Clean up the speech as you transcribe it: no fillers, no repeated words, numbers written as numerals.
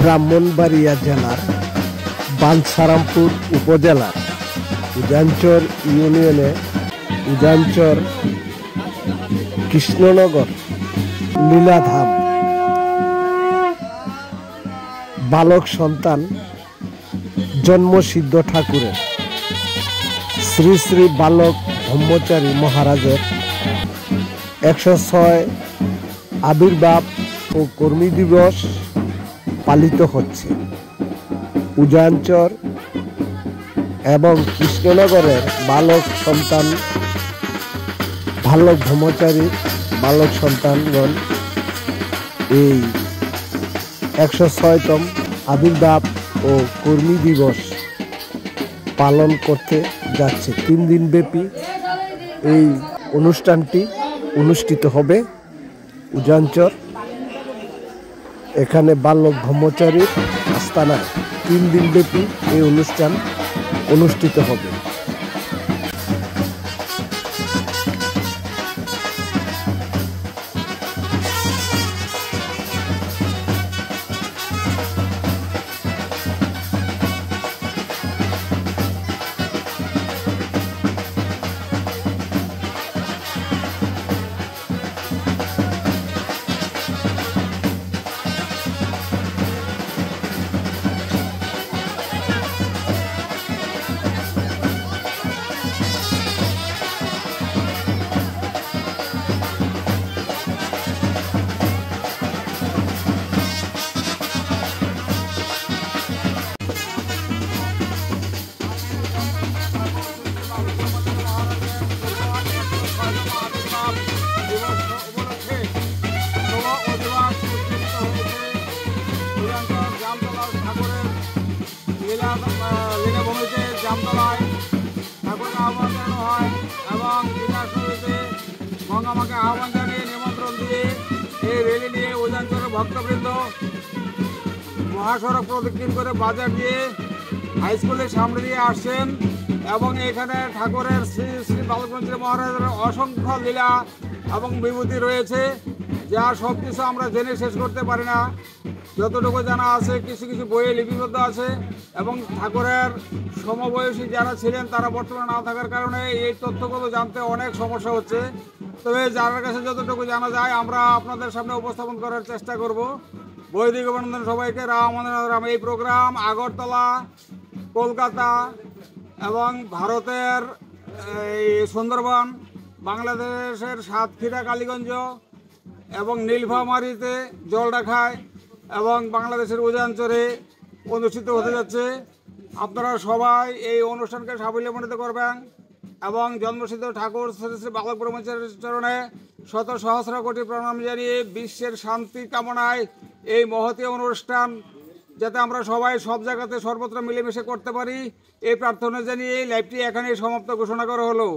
ব্রাহ্মণবাড়িয়া জেলার বাঞ্ছারামপুর উপজেলার উজানচর ইউনিয়নে উজানচর কৃষ্ণনগর লীলাধাম বালক সন্তান জন্মসিদ্ধ ঠাকুরের শ্রী শ্রী বালক ব্রহ্মচারী মহারাজের 106 আবির্ভাব ও কর্মী দিবস পালিত হচ্ছে। উজানচর এবং কৃষ্ণনগরের বালক সন্তান বালক ব্রহ্মচারী বালক সন্তানগণ এই 106তম আবির্ভাব ও কর্মী দিবস পালন করতে যাচ্ছে। 3 দিন ব্যাপী এই অনুষ্ঠানটি অনুষ্ঠিত হবে উজানচর। এখানে বালক ব্রহ্মচারীর আস্তানায় 3 দিন ব্যাপী এই অনুষ্ঠান অনুষ্ঠিত হবে। লীলাভূমিতে জামতলায় ঠাকুরকে আহ্বান জানানো হয় এবং লীলাশরীতে গঙ্গামাকে আহ্বান জানিয়ে নিমন্ত্রণ দিয়ে এই রেলি নিয়ে উজানচরের ভক্তবৃন্দ মহাসড়ক প্রদক্ষিণ করে বাজার দিয়ে হাই স্কুলের সামনে দিয়ে আসছেন এবং এখানে ঠাকুরের শ্রী শ্রী বালকব্রহ্মচারী মহারাজের অসংখ্য লীলা এবং বিভূতি রয়েছে, যা সব কিছু আমরা জেনে শেষ করতে পারি না। যতটুকু জানা আছে কিছু কিছু বইয়ে লিপিবদ্ধ আছে এবং ঠাকুরের সমবয়সী যারা ছিলেন তারা বর্তমানে না থাকার কারণে এই তথ্যগুলো জানতে অনেক সমস্যা হচ্ছে। তবে যার কাছে যতটুকু জানা যায় আমরা আপনাদের সামনে উপস্থাপন করার চেষ্টা করব। বৈদিক অভিনন্দন সবাইকে, রাম রাম। এই প্রোগ্রাম আগরতলা, কলকাতা এবং ভারতের এই সুন্দরবন, বাংলাদেশের সাতক্ষীরা, কালীগঞ্জ এবং নীলফামারীতে, জলঢাকায় এবং বাংলাদেশের উজানচরে অনুষ্ঠিত হতে যাচ্ছে। আপনারা সবাই এই অনুষ্ঠানকে সাফল্যমণ্ডিত করবেন এবং জন্মসিদ্ধ ঠাকুর শ্রী শ্রী বালক ব্রহ্মচারীর চরণে শত সহস্র কোটি প্রণাম জানিয়ে বিশ্বের শান্তি কামনায় এই মহতী অনুষ্ঠান যাতে আমরা সবাই সব জায়গাতে সর্বত্র মিলেমিশে করতে পারি এই প্রার্থনা জানিয়ে এই লাইভটি এখানেই সমাপ্ত ঘোষণা করা হলো।